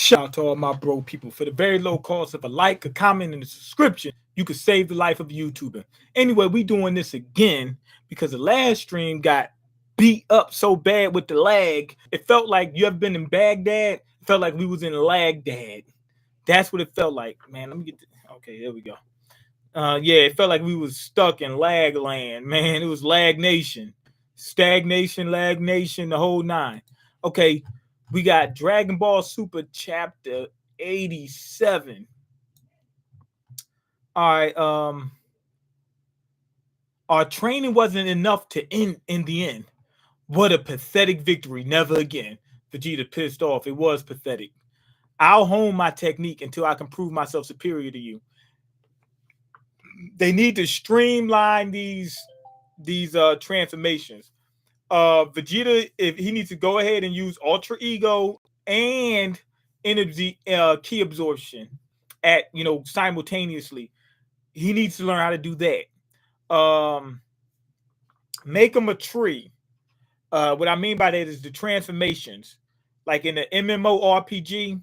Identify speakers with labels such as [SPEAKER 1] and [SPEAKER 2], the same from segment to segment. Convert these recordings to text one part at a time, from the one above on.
[SPEAKER 1] Shout out to all my bro people. For the very low cost of a like, a comment, and a subscription, you could save the life of a YouTuber. Anyway, we doing this again because the last stream got beat up so bad with the lag. It felt like you ever been in Baghdad? It felt like we was in Lagdad. That's what it felt like. Man, let me get okay, there we go. Yeah, it felt like we was stuck in lag land, man. It was lag nation, stagnation, lag nation, the whole nine. Okay, we got Dragon Ball Super chapter 87. All right, our training wasn't enough to end in the end. What a pathetic victory. Never again. Vegeta pissed off. It was pathetic. I'll hone my technique until I can prove myself superior to you. They need to streamline these transformations. Vegeta, if he needs to go ahead and use Ultra Ego and energy key absorption at simultaneously. He needs to learn how to do that. Make him a tree. What I mean by that is the transformations. Like in the MMORPG,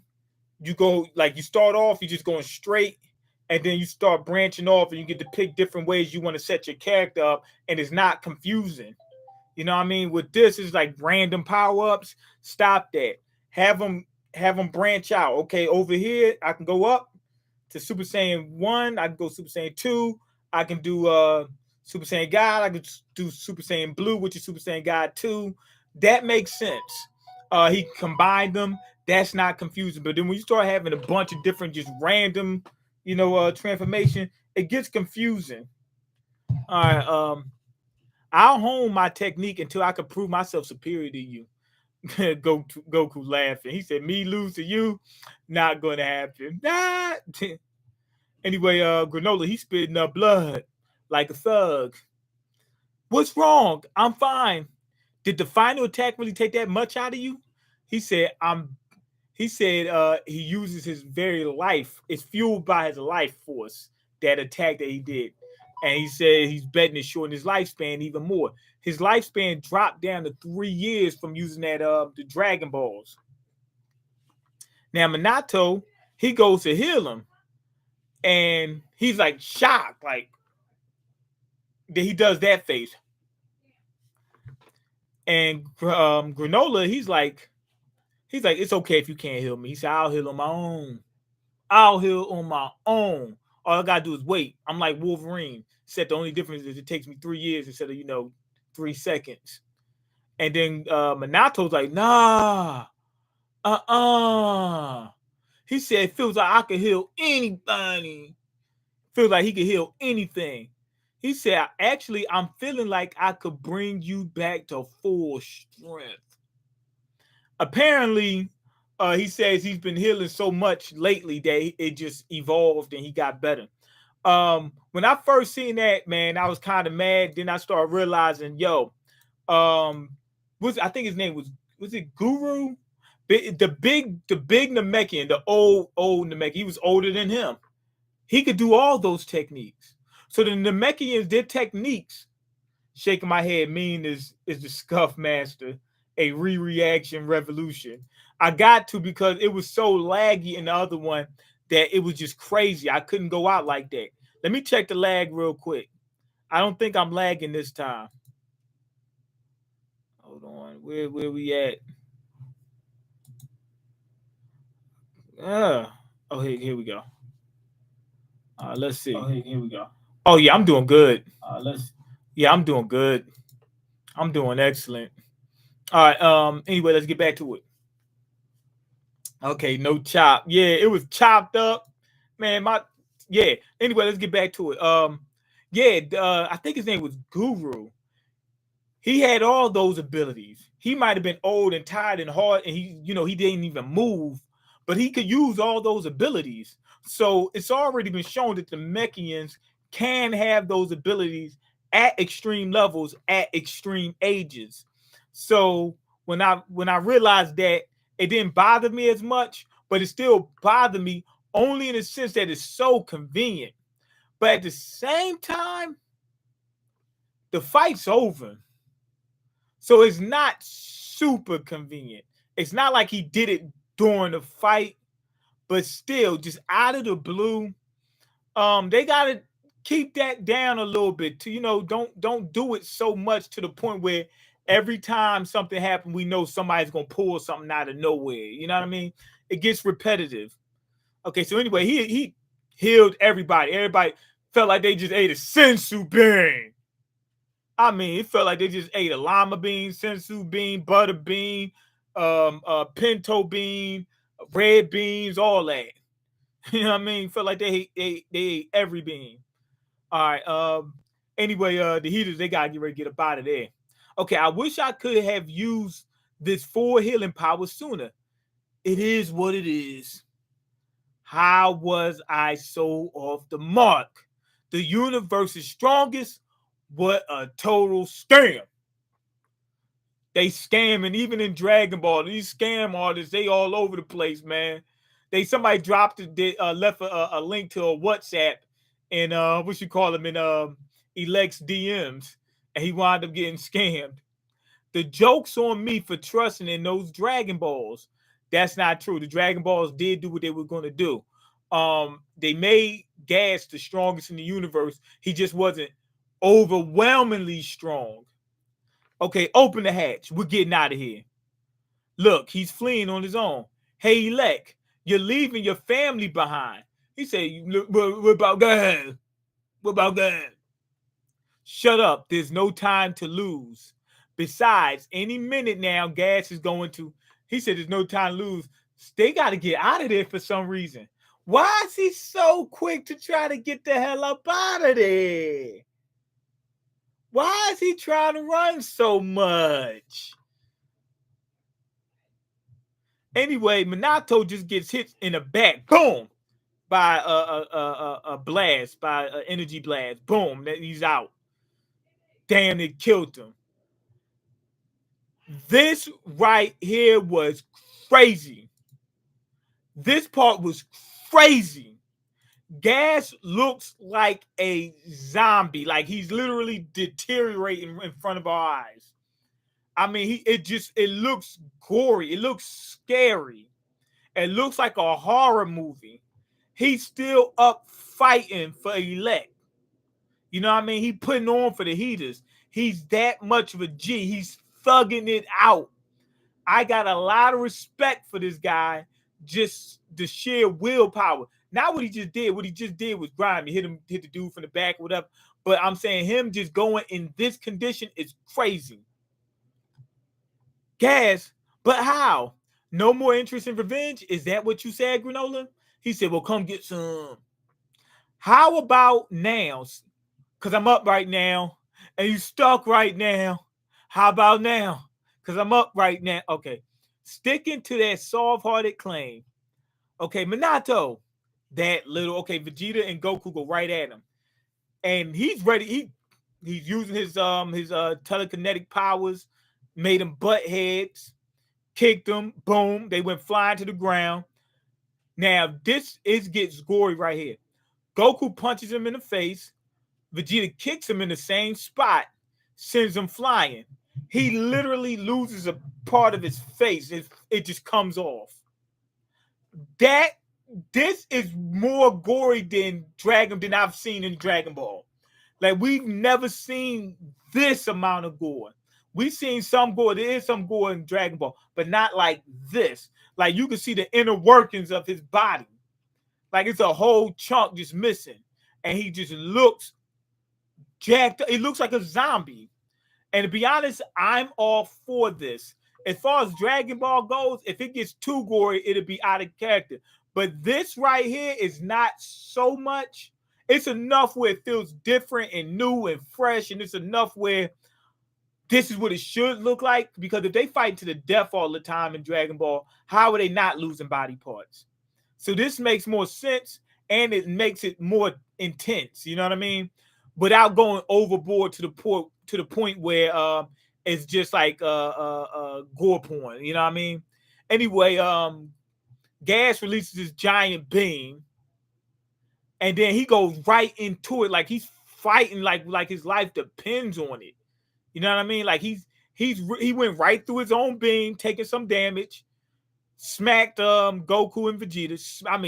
[SPEAKER 1] you go like you start off, you're just going straight, and then you start branching off, and you get to pick different ways you want to set your character up, and it's not confusing. You know what I mean? With this, it's like random power-ups. Stop that. Have them branch out. Okay, over here, I can go up to Super Saiyan 1. I can go Super Saiyan 2. I can do Super Saiyan God. I can do Super Saiyan Blue, which is Super Saiyan God 2. That makes sense. He combined them. That's not confusing. But then when you start having a bunch of different, just random, transformation, it gets confusing. All right. I'll hone my technique until I can prove myself superior to you. Goku laughing. He said, "Me lose to you, not going to happen." Nah. Anyway, Granola, he's spitting up blood like a thug. What's wrong? I'm fine. Did the final attack really take that much out of you? He said, he uses his very life. It's fueled by his life force, that attack that he did. And he said he's betting to shorten his lifespan even more. His lifespan dropped down to 3 years from using that the Dragon Balls. Now Minato, he goes to heal him, and he's like shocked, like that he does that face. And Granola, he's like, it's okay if you can't heal me. He said, I'll heal on my own. I'll heal on my own. All I gotta do is wait. I'm like Wolverine. Said the only difference is it takes me 3 years instead of 3 seconds. And then Minato's like, nah, He said it feels like I could heal anybody. Feels like he could heal anything. He said, actually, I'm feeling like I could bring you back to full strength. Apparently, he says he's been healing so much lately that it just evolved and he got better. When I first seen that, man, I was kind of mad. Then I started realizing, I think his name was it Guru? The big Namekian, the old Namekian. He was older than him. He could do all those techniques. So the Namekians, their techniques, shaking my head, mean is the Scuff Master, a reaction revolution. I got to because it was so laggy in the other one that it was just crazy. I couldn't go out like that. Let me check the lag real quick. I don't think I'm lagging this time. Hold on. Where we at? Here we go. Let's see.
[SPEAKER 2] Here we go.
[SPEAKER 1] Oh yeah, I'm doing good.
[SPEAKER 2] I'm doing good.
[SPEAKER 1] I'm doing excellent. All right. Anyway, let's get back to it. Okay, no chop. Yeah, it was chopped up, man. Anyway, let's get back to it. I think his name was Guru. He had all those abilities. He might have been old and tired and hard, and he didn't even move, but he could use all those abilities. So it's already been shown that the Mechians can have those abilities at extreme levels at extreme ages. So when I realized that, it didn't bother me as much, but it still bothered me only in the sense that it's so convenient. But at the same time, the fight's over. So it's not super convenient. It's not like he did it during the fight. but still, just out of the blue, they gotta keep that down a little bit. To don't do it so much to the point where every time something happens, we know somebody's gonna pull something out of nowhere. You know what I mean? It gets repetitive. Okay, so anyway, he healed everybody. Everybody felt like they just ate a sensu bean. I mean, it felt like they just ate a lima bean, sensu bean, butter bean, pinto bean, red beans, all that. You know what I mean? Felt like they ate every bean. All right. Anyway, the heaters, they gotta get ready to get up out of there. Okay, I wish I could have used this full healing power sooner. It is what it is. How was I so off the mark? The universe's strongest. What a total scam. They scamming even in Dragon Ball. These scam artists, they all over the place, man. Somebody dropped left a link to a WhatsApp and what you call them in Elect's DMs, and he wound up getting scammed. The joke's on me for trusting in those Dragon Balls. That's not true. The Dragon Balls did do what they were going to do. They made Gas the strongest in the universe. He just wasn't overwhelmingly strong. Okay, open the hatch. We're getting out of here. Look, he's fleeing on his own. Hey, Elect, you're leaving your family behind. He said, what about God? What about God? Shut up. There's no time to lose. Besides, any minute now, Gas is going to... He said there's no time to lose. They got to get out of there for some reason. Why is he so quick to try to get the hell up out of there? Why is he trying to run so much? Anyway, Minato just gets hit in the back, boom, by a blast, by an energy blast. Boom, he's out. Damn, it killed him. This right here was crazy. This part was crazy. Gas looks like a zombie, like he's literally deteriorating in front of our eyes. I mean, it looks gory. It looks scary. It looks like a horror movie. He's still up fighting for Elect. You know what I mean? He putting on for the heaters. He's that much of a G. He's thugging it out. I got a lot of respect for this guy. Just the sheer willpower. Not what he just did. What he just did was grimy. Hit the dude from the back or whatever. But I'm saying him just going in this condition is crazy. Gas, but how? No more interest in revenge? Is that what you said, Granola? He said, well, come get some. How about now? Because I'm up right now. And you stuck right now. How about now? Because I'm up right now. Okay. Sticking to that soft-hearted claim. Okay, Minato. That little, okay, Vegeta and Goku go right at him. And he's ready. He's using his telekinetic powers, made them butt heads, kicked them, boom, they went flying to the ground. Now, this gets gory right here. Goku punches him in the face. Vegeta kicks him in the same spot, sends him flying. He literally loses a part of his face. It just comes off. This is more gory than I've seen in Dragon Ball. Like, we've never seen this amount of gore. We've seen some gore. There is some gore in Dragon Ball, but not like this. Like, you can see the inner workings of his body. Like, it's a whole chunk just missing. And he just looks jacked up. He looks like a zombie. And to be honest, I'm all for this. As far as Dragon Ball goes, if it gets too gory, it'll be out of character. But this right here is not so much. It's enough where it feels different and new and fresh. And it's enough where this is what it should look like. Because if they fight to the death all the time in Dragon Ball, how are they not losing body parts? So this makes more sense. And it makes it more intense. You know what I mean? Without going overboard to the point where it's just like gore porn. You know what I mean? Anyway, Gas releases this giant beam, and then he goes right into it like he's fighting like his life depends on it. You know what I mean? Like he went right through his own beam, taking some damage, smacked Goku and Vegeta.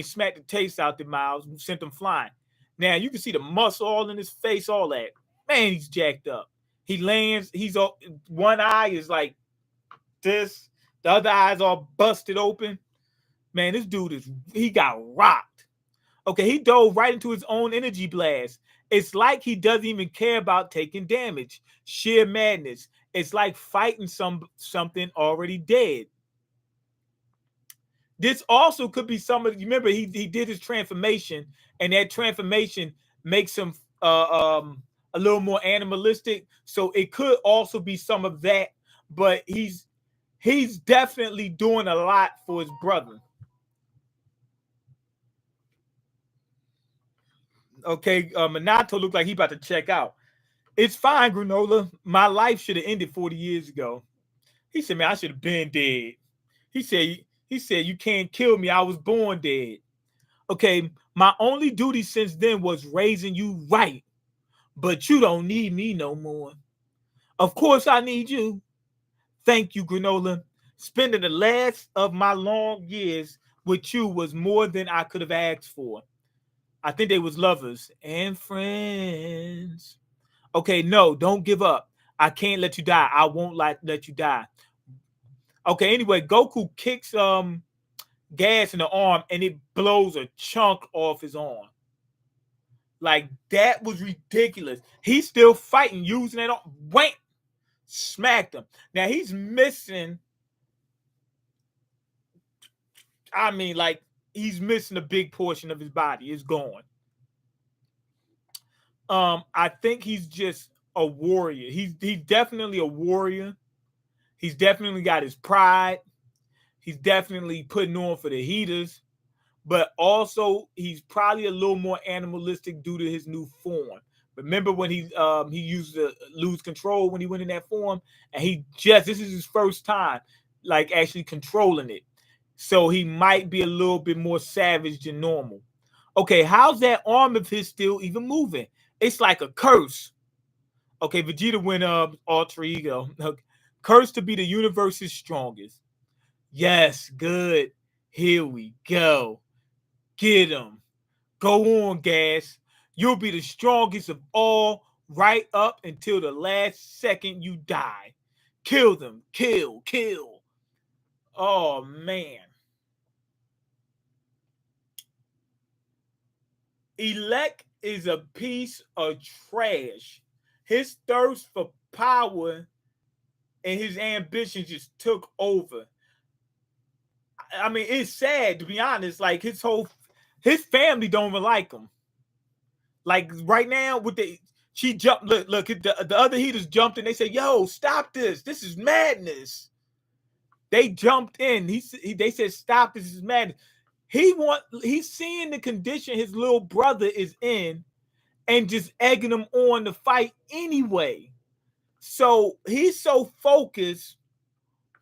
[SPEAKER 1] Smacked the taste out their mouths, sent them flying. Now you can see the muscle all in his face, all that. Man, he's jacked up. He lands. One eye is like this. The other eye's all busted open. Man, this dude he got rocked. Okay, he dove right into his own energy blast. It's like he doesn't even care about taking damage. Sheer madness. It's like fighting something already dead. This also could be some of. You remember he did his transformation, and that transformation makes him a little more animalistic. So it could also be some of that. But he's definitely doing a lot for his brother. Okay, Minato looked like he about to check out. It's fine, Granola. My life should have ended 40 years ago. He said, man, I should have been dead. He said, you can't kill me. I was born dead. Okay, my only duty since then was raising you right. But you don't need me no more. Of course I need you. Thank you, Granola. Spending the last of my long years with you was more than I could have asked for. I think they was lovers and friends. Okay, no, don't give up. I can't let you die. I won't let you die. Okay, anyway, Goku kicks gas in the arm and it blows a chunk off his arm. Like, that was ridiculous. He's still fighting, using it on. Wham! Smacked him. Now he's missing. He's missing a big portion of his body. It's gone. I think he's just a warrior. He's definitely a warrior. He's definitely got his pride. He's definitely putting on for the heaters. But also, he's probably a little more animalistic due to his new form. Remember when he used to lose control when he went in that form? And this is his first time, like, actually controlling it. So he might be a little bit more savage than normal. Okay, how's that arm of his still even moving? It's like a curse. Okay, Vegeta went alter ego. Cursed to be the universe's strongest. Yes, good. Here we go. Get him. Go on, Gas. You'll be the strongest of all right up until the last second you die. Kill them. Kill. Oh, man. Elect is a piece of trash. His thirst for power and his ambition just took over. I mean, it's sad, to be honest. Like, his family don't even like him. Like, right now, she jumped. Look, the other heaters jumped in. They said, "Yo, stop this! This is madness." They jumped in. They said, "Stop! This is madness." He's seeing the condition his little brother is in, and just egging him on to fight anyway. So he's so focused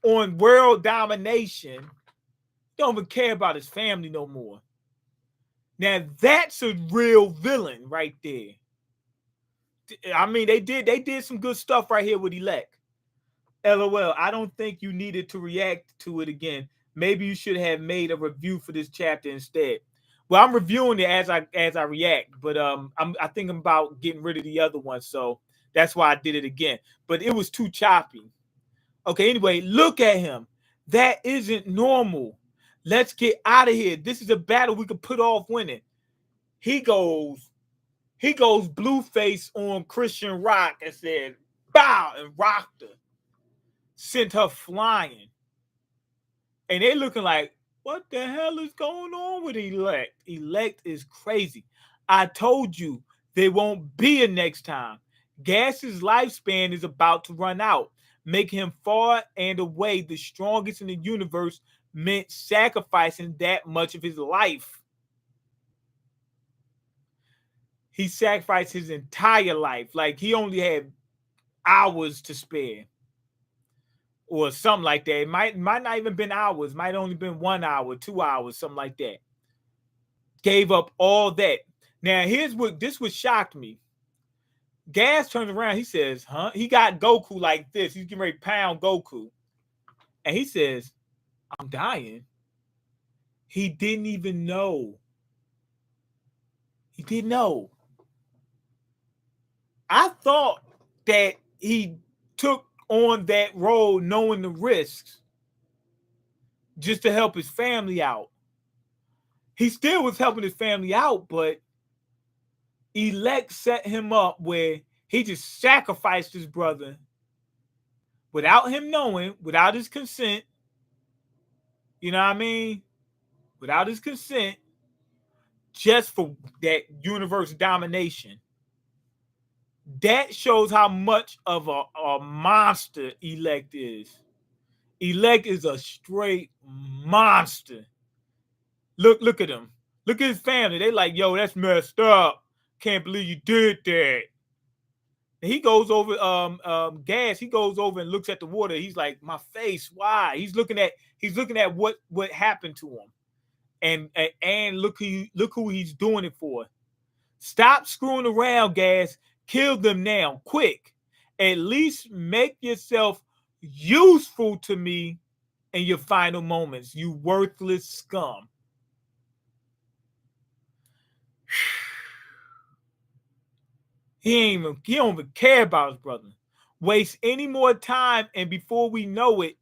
[SPEAKER 1] on world domination, he don't even care about his family no more. Now that's a real villain right there. I mean, they did some good stuff right here with Elect. LOL, I don't think you needed to react to it again. Maybe you should have made a review for this chapter instead. Well, I'm reviewing it as I react, but I think I'm about getting rid of the other one, so that's why I did it again. But it was too choppy. Okay, anyway, look at him. That isn't normal. Let's get out of here. This is a battle we could put off winning. He goes blue face on Christian Rock and said, bow, and rocked her. Sent her flying. And they looking like, what the hell is going on with Elect? Elect is crazy. I told you there won't be a next time. Gas's lifespan is about to run out. Making him far and away the strongest in the universe meant sacrificing that much of his life. He sacrificed his entire life. Like, he only had hours to spare. Or something like that. It might not even been hours. Might only been 1 hour, 2 hours, something like that. Gave up all that. Now, this would shock me. Gas turns around. He says, huh? He got Goku like this. He's getting ready to pound Goku. And he says, I'm dying. He didn't even know. He didn't know. I thought that he took on that role knowing the risks just to help his family out. He still was helping his family out, but Elect set him up where he just sacrificed his brother without him knowing, without his consent. You know what I mean? Without his consent, just for that universe domination. That shows how much of a monster Elect is. Elect is a straight monster. Look at him. Look at his family. They like, yo, that's messed up. Can't believe you did that. And he goes over Gas. He goes over and looks at the water. He's like, my face. Why? He's looking at what happened to him. And look who he's doing it for. Stop screwing around, Gas. Kill them now, quick. At least make yourself useful to me in your final moments, you worthless scum. He don't even care about his brother. Waste any more time, and before we know it,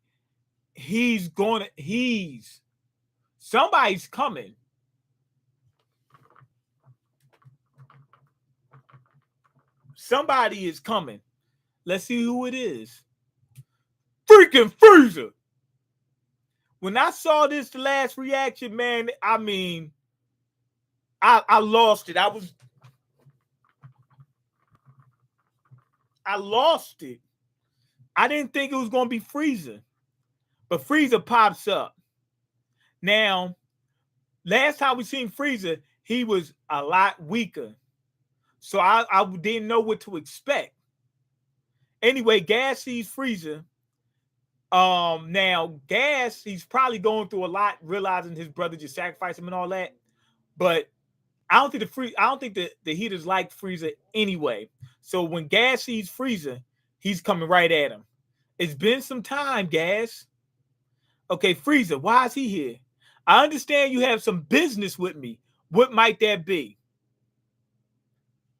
[SPEAKER 1] somebody's coming. Somebody is coming. Let's see who it is. Freaking Frieza. When I saw this, the last reaction, man, I mean, I lost it. I lost it. I didn't think it was going to be Frieza. But Frieza pops up. Now, last time we seen Frieza, he was a lot weaker. So I didn't know what to expect. Anyway, Gas sees Frieza. Now, Gas, he's probably going through a lot, realizing his brother just sacrificed him and all that. But I don't think the Heaters like Frieza anyway. So when Gas sees Frieza, he's coming right at him. It's been some time, Gas. Okay, Frieza, why is he here? I understand you have some business with me. What might that be?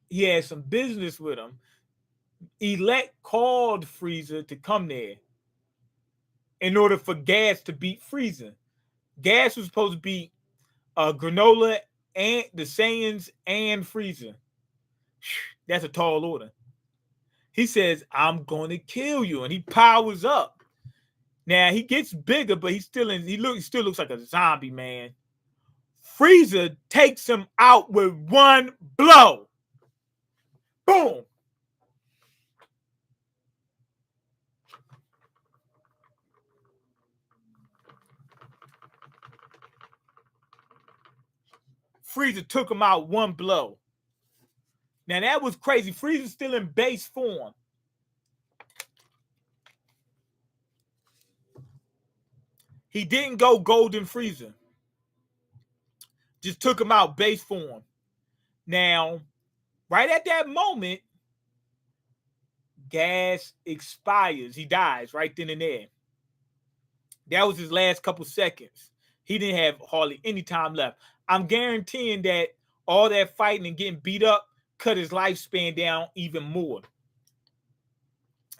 [SPEAKER 1] He had some business with him. Elect called Frieza to come there in order for Gas to beat Frieza. Gas was supposed to beat Granola and the Saiyans and Frieza. That's a tall order. He says, I'm going to kill you. And he powers up. Now, he gets bigger, but he still looks like a zombie, man. Frieza takes him out with one blow. Boom. Frieza took him out one blow. Now, that was crazy. Frieza's still in base form. He didn't go Golden Frieza. Just took him out base form. Now, right at that moment, Gas expires. He dies right then and there. That was his last couple seconds. He didn't have hardly any time left. I'm guaranteeing that all that fighting and getting beat up cut his lifespan down even more.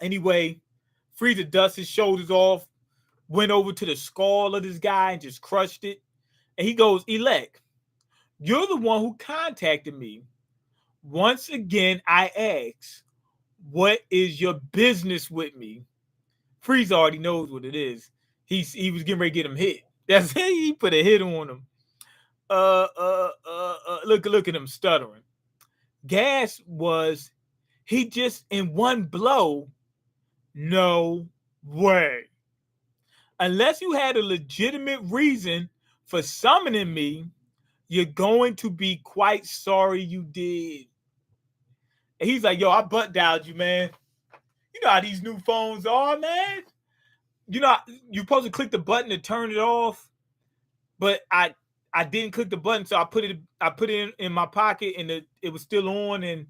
[SPEAKER 1] Anyway, Frieza dusts his shoulders off, went over to the skull of this guy and just crushed it. And he goes, Elect, you're the one who contacted me. Once again, I ask, what is your business with me? Frieza already knows what it is. He was getting ready to get him hit. That's it. He put a hit on him. Look at him stuttering. Gas was, he just in one blow. No way. Unless you had a legitimate reason for summoning me, you're going to be quite sorry you did. And he's like, yo, I butt dialed you, man. You know how these new phones are, man. You know, you're supposed to click the button to turn it off, but I didn't click the button, so I put it in my pocket, and it was still on, and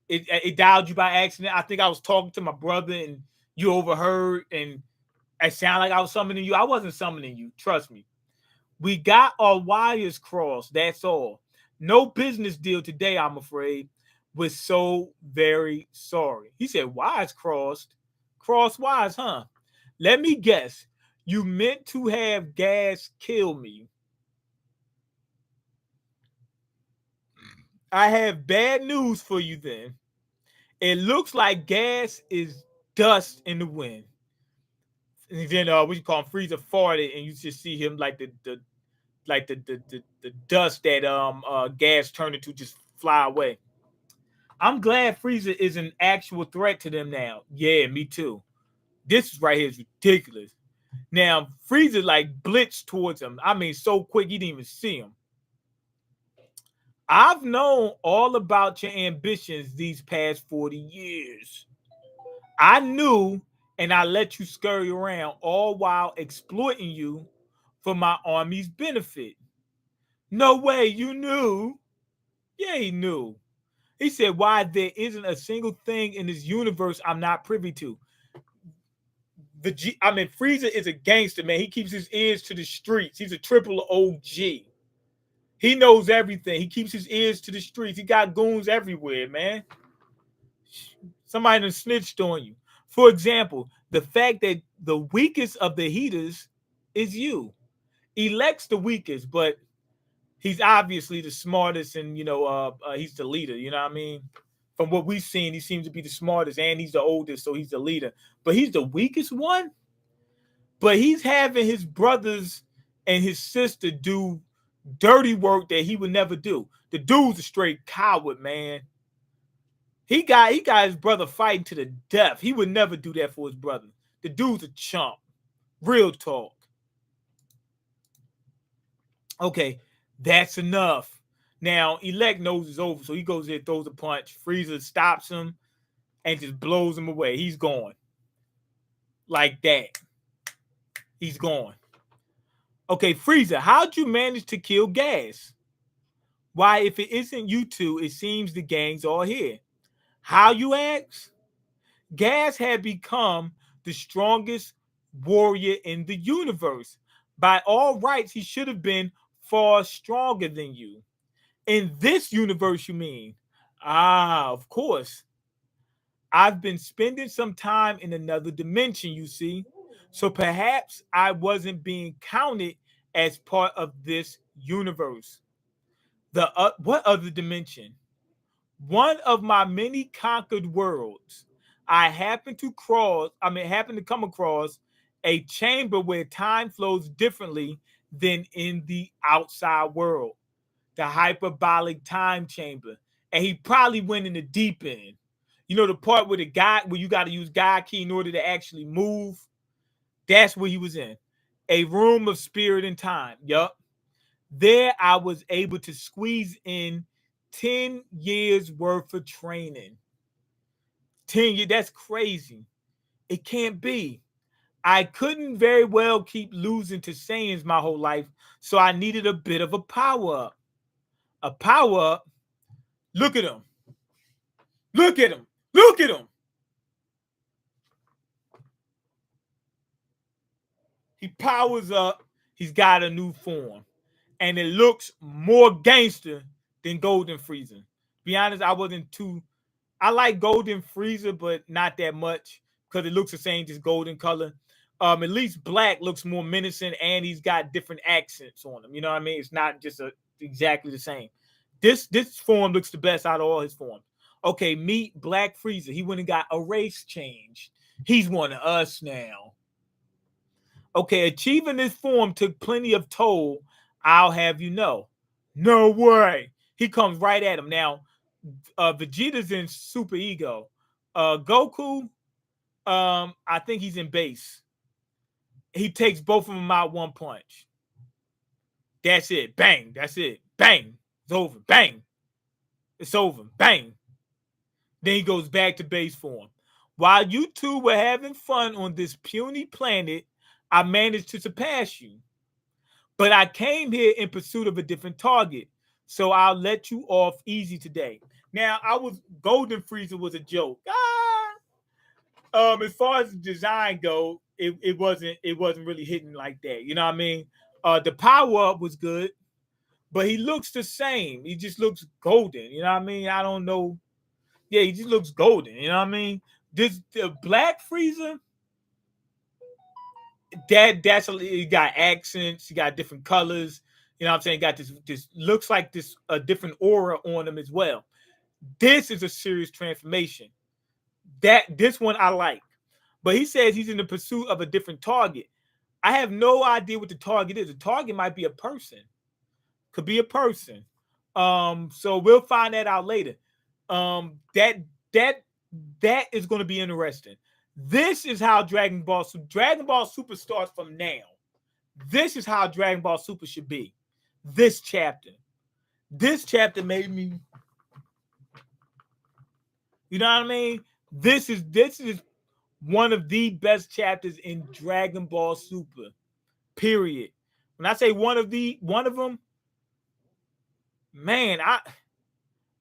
[SPEAKER 1] it dialed you by accident. I think I was talking to my brother, and you overheard, and it sounded like I was summoning you. I wasn't summoning you, trust me. We got our wires crossed. That's all. No business deal today, I'm afraid. We're so very sorry. He said, wires crossed. Cross wires, huh? Let me guess. You meant to have gas kill me. I have bad news for you then. It looks like gas is dust in the wind. And then what you call him, Freezer farted, and you just see him like the dust that gas turned into just fly away. I'm glad Freezer is an actual threat to them now. Yeah, me too. This right here is ridiculous. Now Freezer like blitzed towards him. I mean, so quick he didn't even see him. I've known all about your ambitions these past 40 years. I knew, and I let you scurry around all while exploiting you for my army's benefit. No way, you knew. Yeah, he knew. He said, why there isn't a single thing in this universe I'm not privy to. Frieza is a gangster, man. He keeps his ears to the streets. He's a triple OG. He knows everything. He keeps his ears to the streets. He got goons everywhere, man. Somebody done snitched on you. For example, the fact that the weakest of the heaters is you. Elect's the weakest, but he's obviously the smartest, and he's the leader. You know what I mean? From what we've seen, he seems to be the smartest, and he's the oldest, so he's the leader. But he's the weakest one. But he's having his brothers and his sister do dirty work that he would never do. The dude's a straight coward, man. He got his brother fighting to the death. He would never do that for his brother. The dude's a chump. Real talk. Okay, that's enough. Now, Elect knows it's over, so he goes there, throws a punch. Frieza stops him and just blows him away. He's gone. Like that. He's gone. Okay, Frieza, how'd you manage to kill Gas? Why, if it isn't you two, it seems the gang's all here. How, you ask? Gas had become the strongest warrior in the universe. By all rights, he should have been far stronger than you. In this universe, you mean? Ah, of course. I've been spending some time in another dimension, you see. So perhaps I wasn't being counted as part of this universe. What other dimension? One of my many conquered worlds. I happened to come across a chamber where time flows differently than in the outside world. The hyperbolic time chamber. And he probably went in the deep end. You know, the part where you got to use God key in order to actually move. That's where he was in. A room of spirit and time. Yup. There I was able to squeeze in 10 years worth of training. 10 years, that's crazy. It can't be. I couldn't very well keep losing to Saiyans my whole life, so I needed a bit of a power up. A power up? Look at him. Look at him. Look at him. He powers up. He's got a new form. And it looks more gangster than Golden Frieza. Be honest, I like Golden Frieza, but not that much because it looks the same, just golden color. At least Black looks more menacing, and he's got different accents on him. You know what I mean? It's not just exactly the same. This form looks the best out of all his forms. Okay, meet Black Frieza. He went and got a race change. He's one of us now. Okay, achieving this form took plenty of toll. I'll have you know. No way. He comes right at him. Now, Vegeta's in super ego. Goku, I think he's in base. He takes both of them out one punch. That's it. Bang. That's it. Bang. It's over. Bang. It's over. Bang. Then he goes back to base form. While you two were having fun on this puny planet, I managed to surpass you. But I came here in pursuit of a different target. So I'll let you off easy today. Now, Golden Frieza was a joke. As far as the design go, it wasn't really hitting like that. You know what I mean? The power up was good, but he looks the same. He just looks golden. You know what I mean? I don't know. Yeah, he just looks golden. You know what I mean? This the Black Frieza. That's he got accents. He got different colors. You know what I'm saying? He got this looks like this a different aura on him as well. This is a serious transformation. This one I like. But he says he's in the pursuit of a different target. I have no idea what the target is. The target might be a person. Could be a person. So we'll find that out later. That is going to be interesting. This is how Dragon Ball Super starts from now. This is how Dragon Ball Super should be. This chapter made me, you know what I mean? This is one of the best chapters in Dragon Ball Super. Period. When I say one of them, man,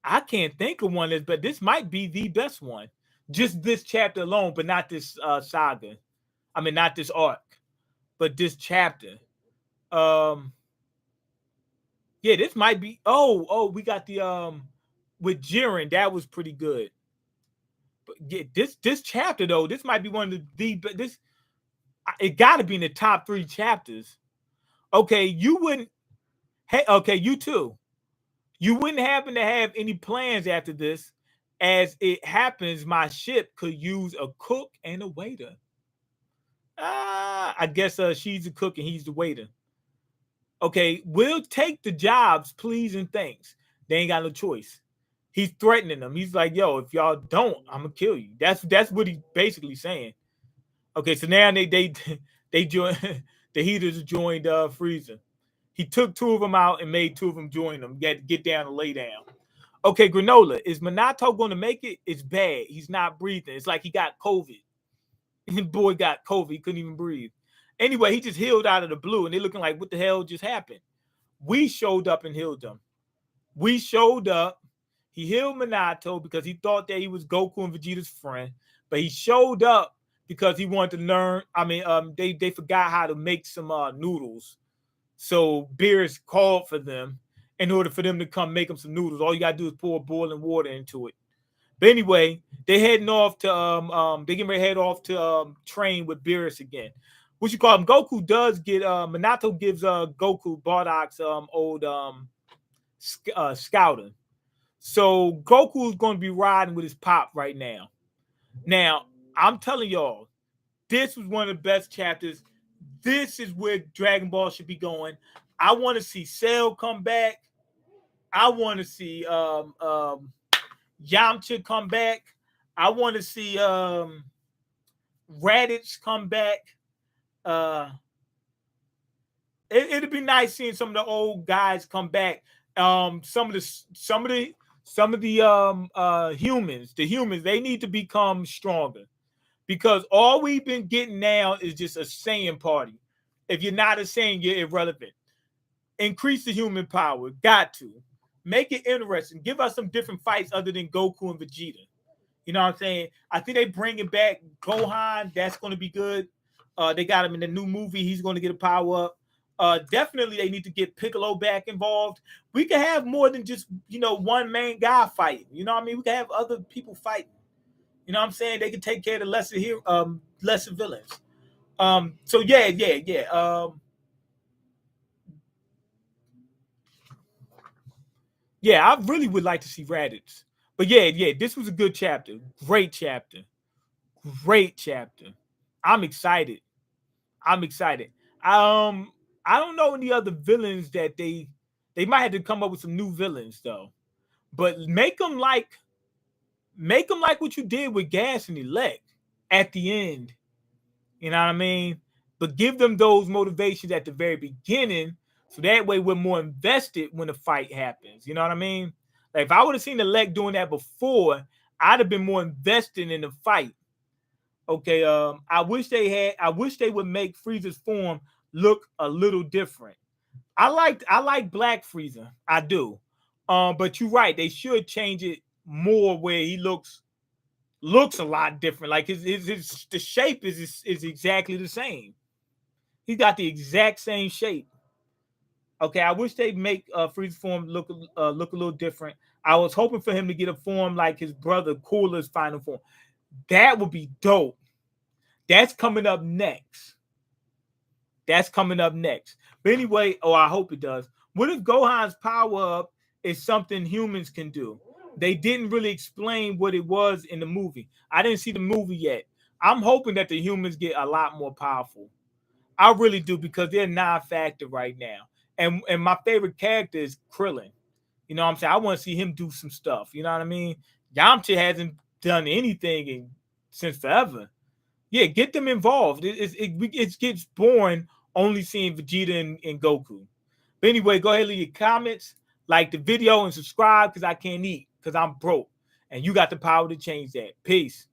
[SPEAKER 1] I can't think of one, but this might be the best one. Just this chapter alone, but not this saga. I mean, not this arc, but this chapter. Yeah, this might be. Oh, we got the with Jiren. That was pretty good. But yeah, this chapter though, this might be one of the this. It got to be in the top 3 chapters. Okay, you wouldn't. Hey, okay, you too. You wouldn't happen to have any plans after this. As it happens, my ship could use a cook and a waiter. I guess she's the cook and he's the waiter. Okay, we'll take the jobs, please and thanks. They ain't got no choice. He's threatening them. He's like, yo, if y'all don't, I'm gonna kill you. That's what he's basically saying. Okay, so now they join the Heaters joined Frieza. He took 2 of them out and made 2 of them join them. Get down and lay down. Okay, Granola, is Minato going to make it? It's bad. He's not breathing. It's like he got COVID. Boy got COVID. He couldn't even breathe. Anyway, he just healed out of the blue, and they're looking like, what the hell just happened? We showed up and healed him. We showed up. He healed Minato because he thought that he was Goku and Vegeta's friend, but he showed up because he wanted to learn. I mean, they forgot how to make some noodles, so Beerus called for them in order for them to come make them some noodles. All you gotta do is pour boiling water into it. But anyway, they heading off to they getting ready to head off to train with Beerus again. What you call him? Goku does get Minato gives Goku Bardock's old scouting. So Goku is going to be riding with his pop right now. Now, I'm telling y'all, this was one of the best chapters. This is where Dragon Ball should be going. I want to see Cell come back. I want to see Yamcha come back. I want to see Raditz come back. It'd be nice seeing some of the old guys come back. Some of the humans, they need to become stronger, because all we've been getting now is just a Saiyan party. If you're not a Saiyan, you're irrelevant. Increase the human power. Got to make it interesting. Give us some different fights other than Goku and Vegeta. You know what I'm saying? I think they bringing back Gohan. That's going to be good. They got him in the new movie. He's going to get a power up. Definitely, they need to get Piccolo back involved. We can have more than just, one main guy fighting. You know what I mean? We can have other people fighting. You know what I'm saying? They can take care of the lesser villains. So yeah. Yeah, I really would like to see Raditz. But yeah, this was a good chapter. Great chapter. I'm excited. I don't know any other villains that they might have to come up with some new villains though. But make them like what you did with Gas and Elect at the end. You know what I mean? But give them those motivations at the very beginning, so that way we're more invested when the fight happens. You know what I mean? Like if I would have seen Elect doing that before, I'd have been more invested in the fight. Okay, I wish they would make Frieza's form look a little different. I like Black Frieza. I do. But you're right, they should change it more where he looks a lot different. Like the shape is exactly the same. He got the exact same shape. Okay, I wish they'd make Frieza form look a little different. I was hoping for him to get a form like his brother Cooler's final form. That would be dope. That's coming up next. That's coming up next. But anyway, I hope it does. What if Gohan's power up is something humans can do? They didn't really explain what it was in the movie. I didn't see the movie yet. I'm hoping that the humans get a lot more powerful. I really do because they're non-factor right now. And my favorite character is Krillin. You know what I'm saying? I want to see him do some stuff. You know what I mean? Yamcha hasn't done anything since forever. Yeah, get them involved. It gets boring only seeing Vegeta and Goku. But anyway, go ahead and leave your comments, like the video, and subscribe because I can't eat because I'm broke. And you got the power to change that. Peace.